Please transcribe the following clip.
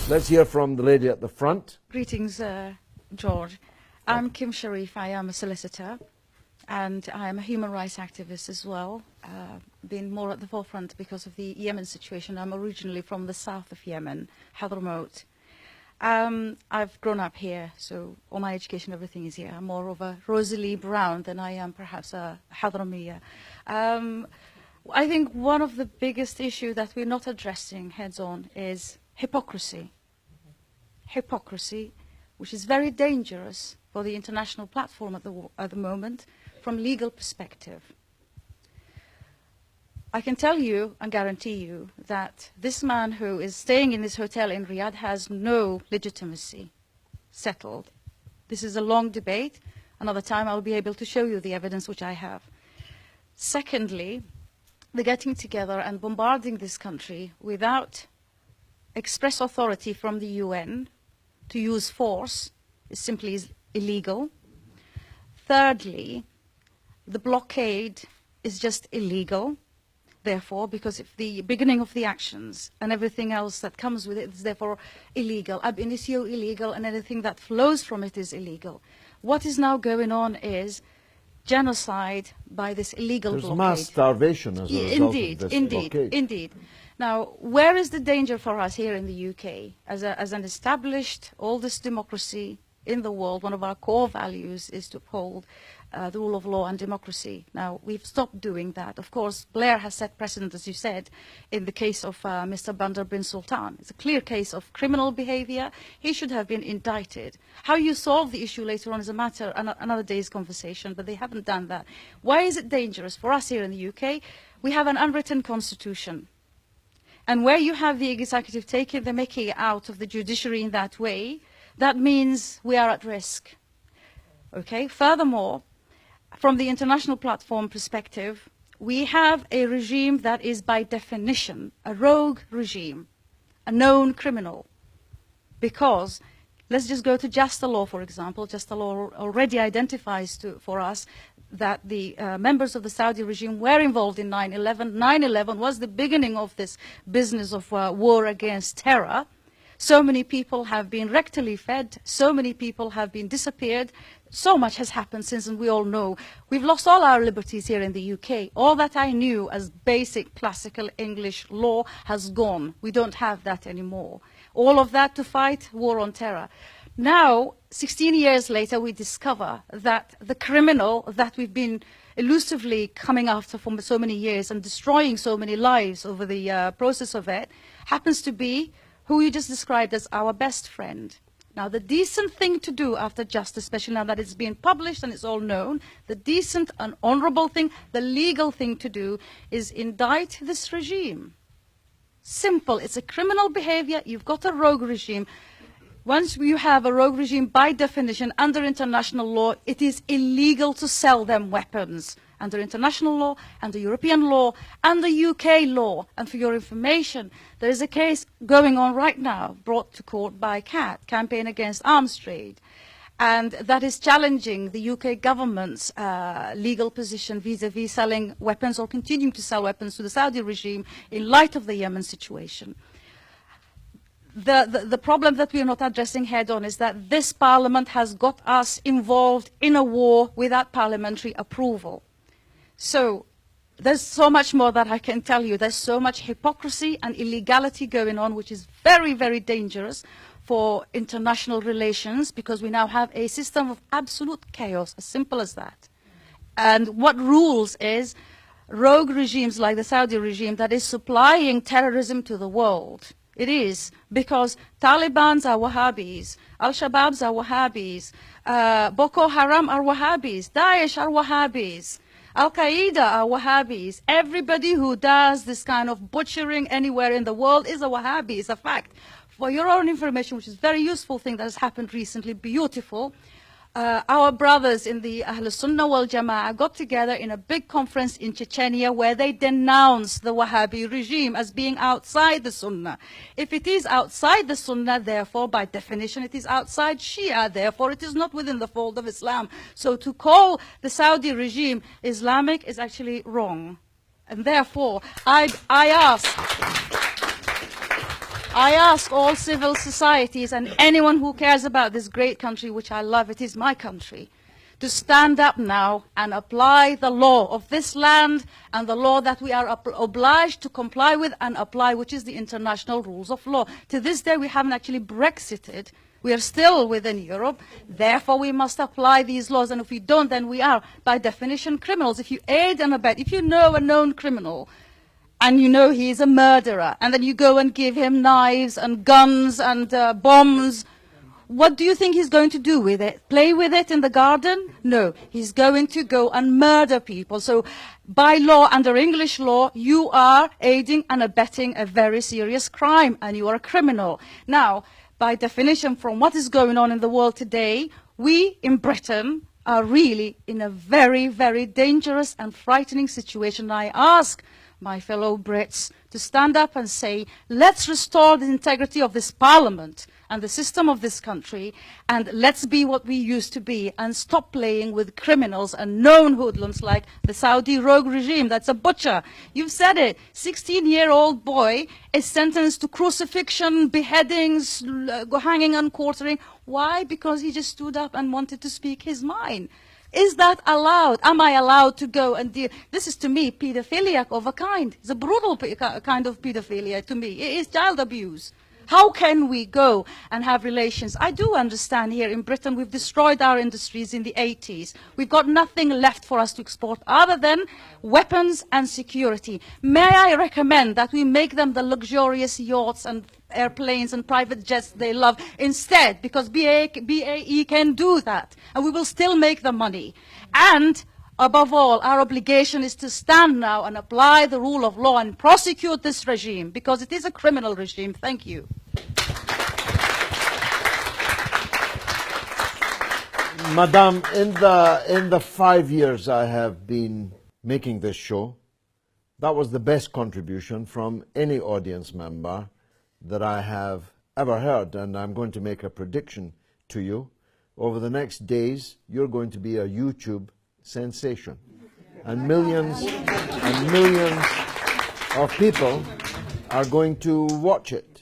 Let's hear from the lady at the front. Greetings, George. I'm Kim Sharif. I am a solicitor, and I am a human rights activist as well, been more at the forefront because of the Yemen situation. I'm originally from the south of Yemen, Hadramaut. I've grown up here, so all my education, everything is here. I'm more of a Rosalie Brown than I am perhaps a Hadramiya. I think one of the biggest issues that we're not addressing heads-on is hypocrisy. Hypocrisy, which is very dangerous for the international platform at the moment from legal perspective. I can tell you and guarantee you that this man who is staying in this hotel in Riyadh has no legitimacy settled. This is a long debate. Another time I'll be able to show you the evidence which I have. Secondly, the getting together and bombarding this country without express authority from the UN to use force is simply illegal. Thirdly, the blockade is just illegal, therefore, because if the beginning of the actions and everything else that comes with it is therefore illegal, ab initio illegal, and anything that flows from it is illegal. What is now going on is genocide by this illegal blockade. There's mass starvation as a result of this blockade. Indeed. Now, where is the danger for us here in the UK? As an established oldest democracy in the world, one of our core values is to uphold the rule of law and democracy. Now, we've stopped doing that. Of course, Blair has set precedent, as you said, in the case of Mr. Bandar bin Sultan. It's a clear case of criminal behavior. He should have been indicted. How you solve the issue later on is a matter, another day's conversation, but they haven't done that. Why is it dangerous for us here in the UK? We have an unwritten constitution. And where you have the executive taking the mickey out of the judiciary in that way, that means we are at risk. Okay? Furthermore, from the international platform perspective, we have a regime that is by definition a rogue regime, a known criminal. Because, let's just go to Jasta law, for example. Jasta law already identifies for us that the members of the Saudi regime were involved in 9/11. 9/11 was the beginning of this business of war against terror. So many people have been rectally fed. So many people have been disappeared. So much has happened since, and we all know. We've lost all our liberties here in the UK. All that I knew as basic classical English law has gone. We don't have that anymore. All of that to fight war on terror. Now, 16 years later, we discover that the criminal that we've been elusively coming after for so many years and destroying so many lives over the process of it happens to be who you just described as our best friend. Now, the decent thing to do after justice, especially now that it's been published and it's all known, the decent and honorable thing, the legal thing to do is indict this regime. Simple. It's a criminal behavior. You've got a rogue regime. Once you have a rogue regime, by definition, under international law, it is illegal to sell them weapons. Under international law, under European law, and the UK law. And for your information, there is a case going on right now, brought to court by CAT, Campaign Against Arms Trade. And that is challenging the UK government's legal position vis-à-vis selling weapons or continuing to sell weapons to the Saudi regime in light of the Yemen situation. The problem that we are not addressing head-on is that this parliament has got us involved in a war without parliamentary approval. So there's so much more that I can tell you. There's so much hypocrisy and illegality going on, which is very, very dangerous for international relations, because we now have a system of absolute chaos, as simple as that. And what rules is rogue regimes like the Saudi regime that is supplying terrorism to the world. It is, because Taliban's are Wahhabis, Al-Shabaab's are Wahhabis, Boko Haram are Wahhabis, Daesh are Wahhabis, Al-Qaeda are Wahhabis. Everybody who does this kind of butchering anywhere in the world is a Wahhabi. It's a fact. For your own information, which is a very useful thing that has happened recently, beautiful, our brothers in the Ahl Sunnah wal Jama'ah got together in a big conference in Chechnya where they denounced the Wahhabi regime as being outside the Sunnah. If it is outside the Sunnah, therefore, by definition, it is outside Shia, therefore, it is not within the fold of Islam. So to call the Saudi regime Islamic is actually wrong. And therefore, I I ask all civil societies and anyone who cares about this great country, which I love, it is my country, to stand up now and apply the law of this land and the law that we are obliged to comply with and apply, which is the international rules of law. To this day, we haven't actually Brexited. We are still within Europe. Therefore, we must apply these laws. And if we don't, then we are, by definition, criminals. If you aid and abet, if you know a known criminal, and you know he is a murderer, and then you go and give him knives and guns and bombs, what do you think he's going to do with it? Play with it in the garden? No, he's going to go and murder people. So by law, under English law, you are aiding and abetting a very serious crime, and you are a criminal. Now, by definition, from what is going on in the world today, we in Britain are really in a very, very dangerous and frightening situation. I ask my fellow Brits to stand up and say, let's restore the integrity of this parliament and the system of this country, and let's be what we used to be, and stop playing with criminals and known hoodlums like the Saudi rogue regime. That's a butcher. You've said it. 16-year-old boy is sentenced to crucifixion, beheadings, hanging and quartering. Why? Because he just stood up and wanted to speak his mind. Is that allowed? Am I allowed to go and deal? This is, to me, paedophiliac of a kind. It's a brutal kind of pedophilia to me. It is child abuse. How can we go and have relations? I do understand here in Britain we've destroyed our industries in the 80s. We've got nothing left for us to export other than weapons and security. May I recommend that we make them the luxurious yachts and airplanes and private jets they love instead, because BAE can do that, and we will still make the money. And above all, our obligation is to stand now and apply the rule of law and prosecute this regime, because it is a criminal regime. Thank you. Madam, in the 5 years I have been making this show, that was the best contribution from any audience member that I have ever heard, and I'm going to make a prediction to you. Over the next days, you're going to be a YouTube sensation, and millions of people are going to watch it.